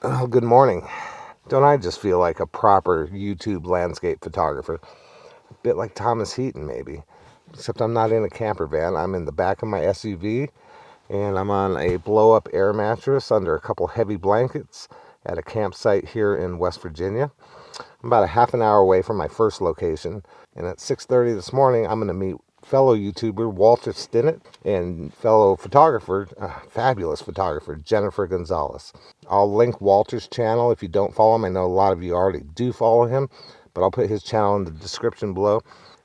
Oh, good morning. Don't I just feel like a proper YouTube landscape photographer? A bit like Thomas Heaton, maybe. Except I'm not in a camper van. I'm in the back of my SUV, and I'm on a blow-up air mattress under a couple heavy blankets at a campsite here in West Virginia. I'm about a half an hour away from my first location, and at 6:30 this morning, I'm going to meet fellow YouTuber Walter Stinnett and fellow photographer, fabulous photographer, Jennifer Gonzalez. I'll link Walter's channel if you don't follow him. I know a lot of you already do follow him, but I'll put his channel in the description below.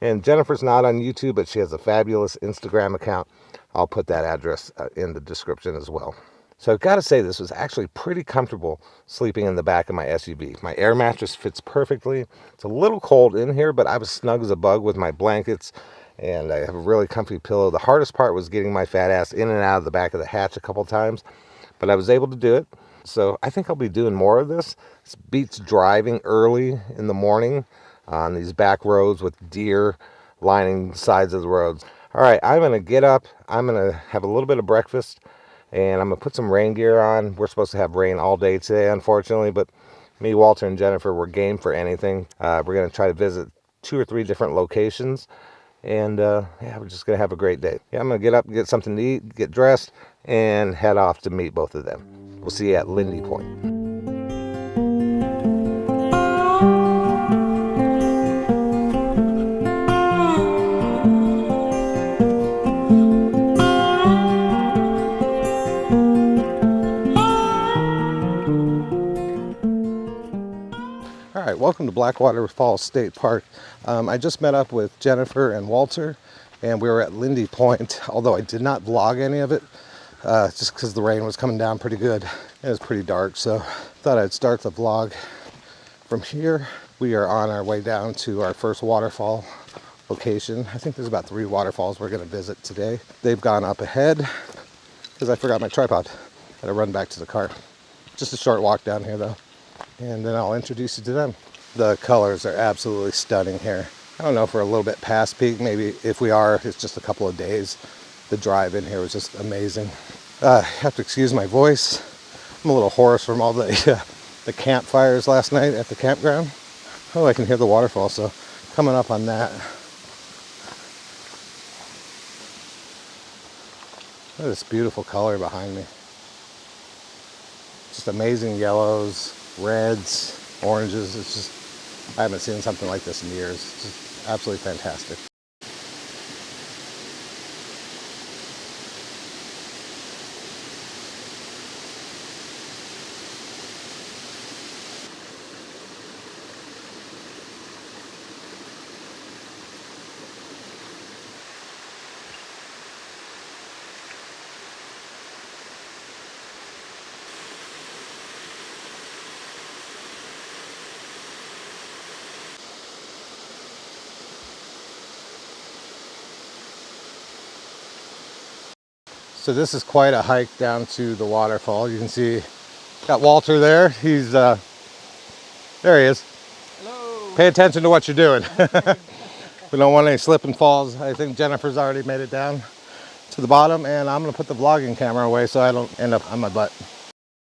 And Jennifer's not on YouTube, but she has a fabulous Instagram account. I'll put that address in the description as well. So I've got to say, this was actually pretty comfortable sleeping in the back of my SUV. My air mattress fits perfectly. It's a little cold in here, but I was snug as a bug with my blankets, and I have a really comfy pillow. The hardest part was getting my fat ass in and out of the back of the hatch a couple times, but I was able to do it. So I think I'll be doing more of this. This beats driving early in the morning on these back roads with deer lining the sides of the roads. All right, I'm going to get up. I'm going to have a little bit of breakfast, and I'm going to put some rain gear on. We're supposed to have rain all day today, unfortunately, but me, Walter, and Jennifer were game for anything. We're going to try to visit 2 or 3 different locations, and yeah, we're just going to have a great day. Yeah, I'm going to get up, get something to eat, get dressed, and head off to meet both of them. We'll see you at Lindy Point. All right, welcome to Blackwater Falls State Park. I just met up with Jennifer and Walter, and we were at Lindy Point, although I did not vlog any of it, just because the rain was coming down pretty good. It was pretty dark, so thought I'd start the vlog from here. We are on our way down to our first waterfall location. I think there's about 3 waterfalls we're going to visit today. They've gone up ahead because I forgot my tripod. Had to run back to the car. Just a short walk down here, though, and then I'll introduce you to them. The colors are absolutely stunning here. I don't know if we're a little bit past peak. Maybe if we are, it's just a couple of days. The drive in here was just amazing. I have to excuse my voice. I'm a little hoarse from all the campfires last night at the campground. Oh, I can hear the waterfall, so coming up on that. Look at this beautiful color behind me. Just amazing yellows, reds, oranges. It's just, I haven't seen something like this in years. It's just absolutely fantastic. So this is quite a hike down to the waterfall. You can see, got Walter there. He's, there he is. Hello. Pay attention to what you're doing. We don't want any slip and falls. I think Jennifer's already made it down to the bottom, and I'm gonna put the vlogging camera away so I don't end up on my butt.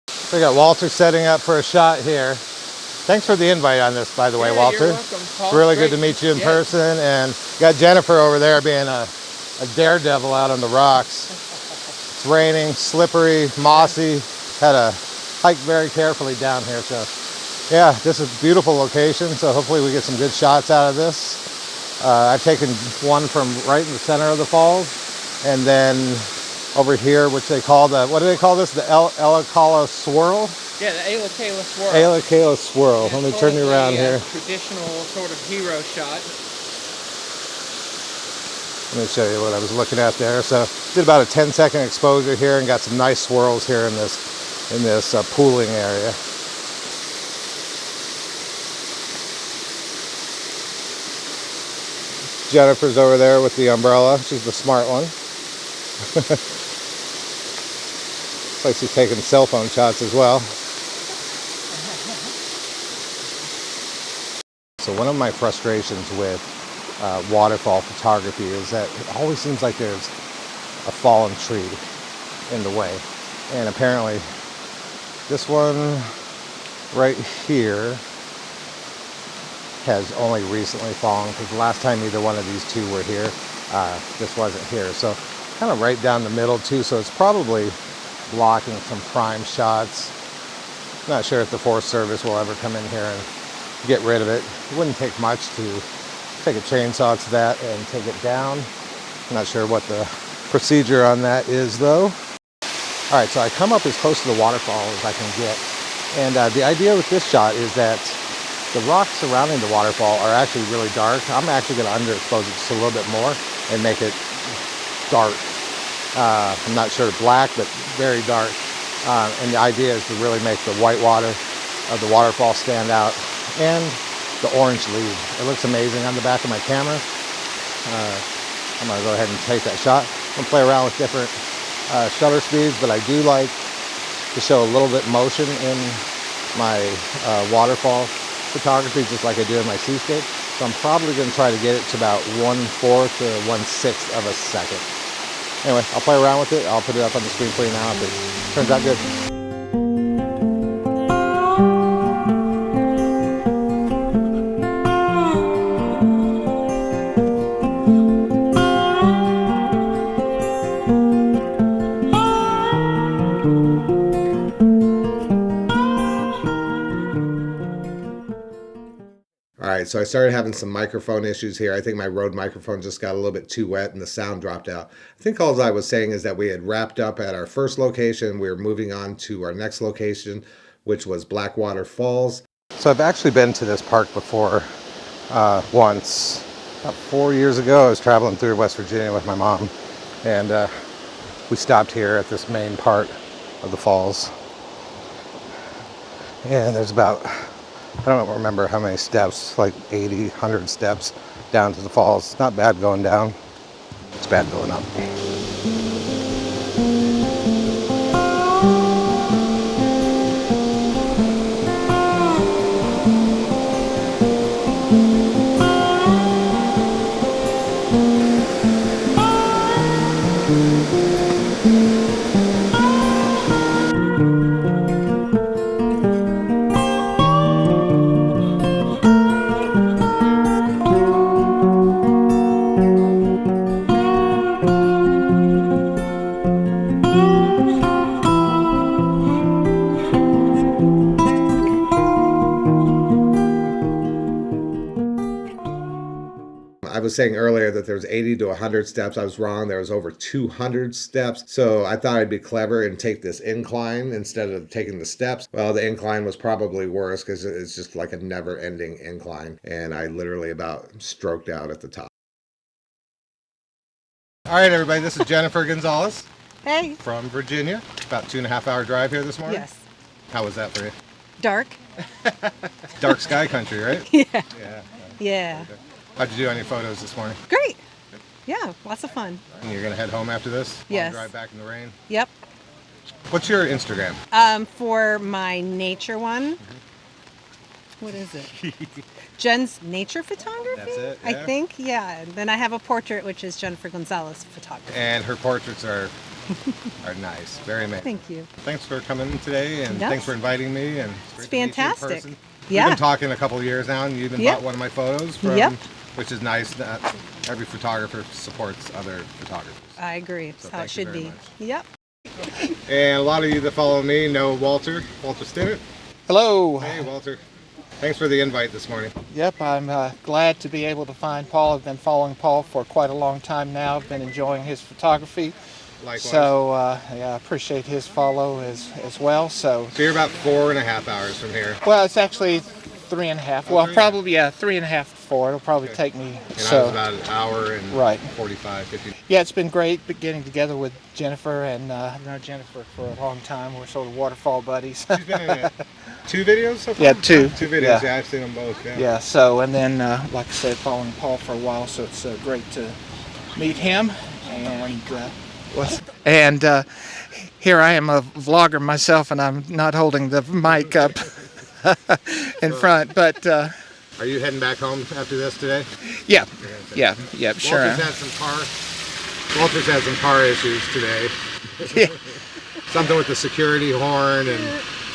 So we got Walter setting up for a shot here. Thanks for the invite on this, by the way, Walter. You're welcome, Paul. It's really good to meet you in person, and got Jennifer over there being a daredevil out on the rocks. It's raining, slippery, mossy. Had to hike very carefully down here, so yeah, this is a beautiful location, so hopefully we get some good shots out of this. I've taken one from right in the center of the falls, and then over here, which they call the, what do they call this? The Elakala Swirl? Yeah, the Elakala Swirl. Elakala Swirl. Yeah, let me turn you around here. Traditional sort of hero shot. Let me show you what I was looking at there. So did about a 10-second exposure here and got some nice swirls here in this pooling area. Jennifer's over there with the umbrella. She's the smart one. Looks like she's taking cell phone shots as well. So one of my frustrations with waterfall photography is that it always seems like there's a fallen tree in the way. And apparently this one right here has only recently fallen, because the last time either one of these two were here, this wasn't here. So kind of right down the middle too, so it's probably blocking some prime shots. Not sure if the Forest Service will ever come in here and get rid of it. It wouldn't take much to take a chainsaw to that and take it down. I'm not sure what the procedure on that is though. All right, so I come up as close to the waterfall as I can get. And the idea with this shot is that the rocks surrounding the waterfall are actually really dark. I'm actually going to underexpose it just a little bit more and make it dark. I'm not sure black, but very dark. And the idea is to really make the white water of the waterfall stand out, and the orange lead. It looks amazing on the back of my camera. I'm going to go ahead and take that shot. I'm going to play around with different shutter speeds, but I do like to show a little bit motion in my waterfall photography, just like I do in my seascape. So I'm probably going to try to get it to about 1/4 to 1/6 of a second. Anyway, I'll play around with it. I'll put it up on the screen for you now if it turns out good. All right, so I started having some microphone issues here. I think my Rode microphone just got a little bit too wet and the sound dropped out. I think all I was saying is that we had wrapped up at our first location. We were moving on to our next location, which was Blackwater Falls. So I've actually been to this park before once. About 4 years ago, I was traveling through West Virginia with my mom, and we stopped here at this main part of the falls. And there's about, I don't remember how many steps, like 80, 100 steps down to the falls. It's not bad going down. It's bad going up. I was saying earlier that there was 80 to 100 steps. I was wrong. There was over 200 steps. So I thought I'd be clever and take this incline instead of taking the steps. Well, the incline was probably worse because it's just like a never-ending incline. And I literally about stroked out at the top. All right, everybody. This is Jennifer Gonzalez. Hey. From Virginia. About 2.5 hour drive here this morning. Yes. How was that for you? Dark. Dark sky country, right? Yeah. Yeah. Yeah. How'd you do on your photos this morning? Great. Yeah, lots of fun. And you're gonna head home after this? Yes. Drive back in the rain? Yep. What's your Instagram? For my nature one, what is it? Jen's Nature Photography? That's it, I yeah. think, yeah. And then I have a portrait, which is Jennifer Gonzalez Photography. And her portraits are nice, very amazing. Thank you. Thanks for coming today, and Yes. thanks for inviting me. And It's great to meet you in fantastic. person. Yeah. We've been talking a couple of years now, and you even Yep. bought one of my photos from, Yep. which is nice that every photographer supports other photographers. I agree. That's So how it thank you should very be. much. Yep. And a lot of you that follow me know Walter Stinnett. Hello. Hey, Walter. Thanks for the invite this morning. Yep, I'm glad to be able to find Paul. I've been following Paul for quite a long time now. I've been enjoying his photography. Likewise. So yeah, I appreciate his follow as well. So you're about 4.5 hours from here. well, it's actually 3.5. Oh, Well, 3.5. probably 3.5 to 4. It'll probably take me. And I So was about an hour and Right. 45, 50. yeah, it's been great getting together with Jennifer, and I've known Jennifer for a long time. We're sort of waterfall buddies. She's been in 2 videos so far? Yeah, 2. 2 videos, Yeah. yeah, I've seen them both. Yeah. Yeah, so, and then, like I said, following Paul for a while, so it's great to meet him. And here I am, a vlogger myself, and I'm not holding the mic up in front, but Are you heading back home after this today? yeah, sure. Walter's had some car issues today. Yeah. Something with the security horn and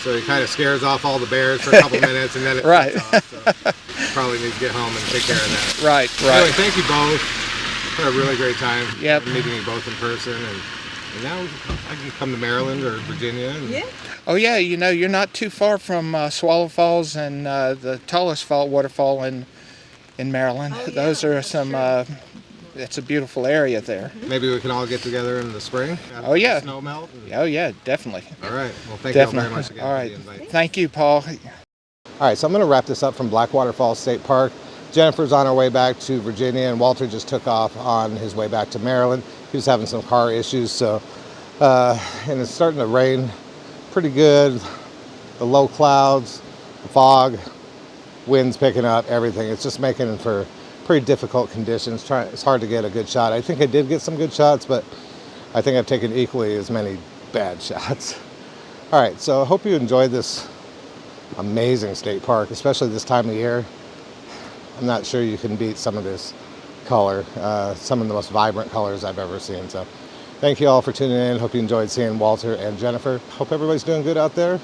So he kind of scares off all the bears for a couple minutes, and then it Right. shuts off. So probably need to get home and take care of that. Right, Anyway, right. thank you both. Had a really great time. Yep. Meeting you both in person, and now I can come to Maryland or Virginia. And Yeah. Oh yeah, you know, you're not too far from Swallow Falls and the tallest waterfall in Maryland. Oh, yeah, Those are that's some. true. It's a beautiful area there. maybe we can all get together in the spring. After Oh, yeah. the snow melt. Oh yeah, definitely. All right. Well, thank you all Definitely. very much again All for right. the invite. Thank you, Paul. All right, so I'm going to wrap this up from Blackwater Falls State Park. Jennifer's on her way back to Virginia, and Walter just took off on his way back to Maryland. He was having some car issues, so and it's starting to rain pretty good. The low clouds, the fog, winds picking up, everything. It's just making for pretty difficult conditions. It's hard to get a good shot. I think I did get some good shots, but I think I've taken equally as many bad shots. All right, so I hope you enjoyed this amazing state park, especially this time of year. I'm not sure you can beat some of this color, some of the most vibrant colors I've ever seen. So thank you all for tuning in. Hope you enjoyed seeing Walter and Jennifer. Hope everybody's doing good out there,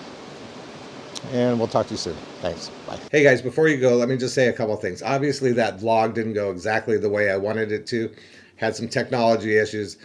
and we'll talk to you soon. Thanks. Bye. Hey guys, before you go, let me just say a couple things. Obviously that vlog didn't go exactly the way I wanted it to. Had some technology issues.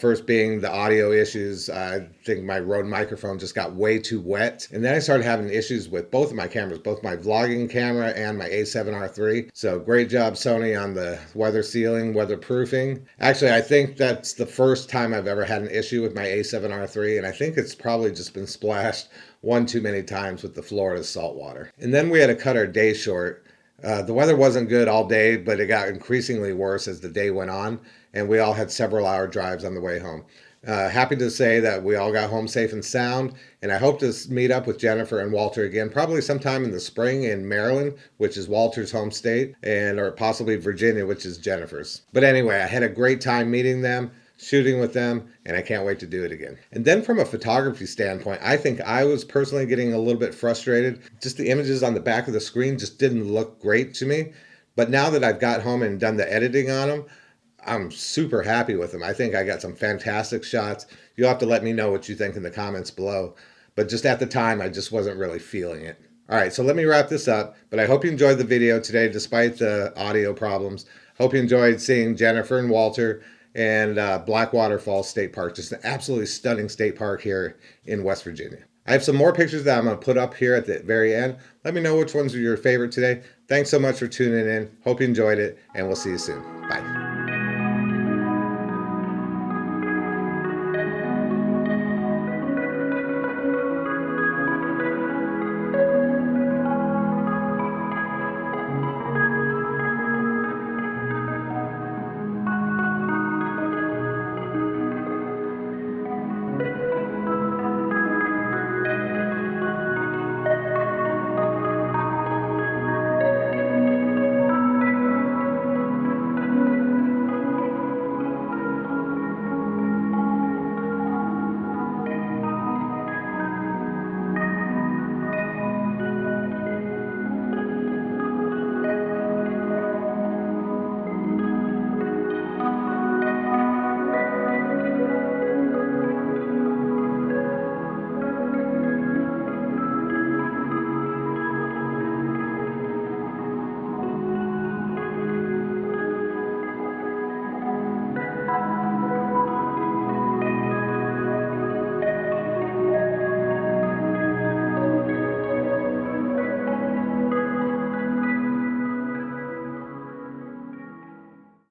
First being the audio issues. I think my Rode microphone just got way too wet. And then I started having issues with both of my cameras, both my vlogging camera and my A7R III. So great job, Sony, on the weather sealing, weatherproofing. Actually, I think that's the first time I've ever had an issue with my A7R III, and I think it's probably just been splashed one too many times with the Florida salt water. And then we had to cut our day short. The weather wasn't good all day, but it got increasingly worse as the day went on, and we all had several hour drives on the way home. Happy to say that we all got home safe and sound, and I hope to meet up with Jennifer and Walter again, probably sometime in the spring in Maryland, which is Walter's home state, or possibly Virginia, which is Jennifer's. But anyway, I had a great time meeting them, shooting with them, and I can't wait to do it again. And then from a photography standpoint, I think I was personally getting a little bit frustrated. Just the images on the back of the screen just didn't look great to me. But now that I've got home and done the editing on them, I'm super happy with them. I think I got some fantastic shots. You'll have to let me know what you think in the comments below. But just at the time, I just wasn't really feeling it. All right, so let me wrap this up. But I hope you enjoyed the video today, despite the audio problems. Hope you enjoyed seeing Jennifer and Walter and Blackwater Falls State Park. Just an absolutely stunning state park here in West Virginia. I have some more pictures that I'm going to put up here at the very end. Let me know which ones are your favorite today. Thanks so much for tuning in. Hope you enjoyed it, and we'll see you soon. Bye.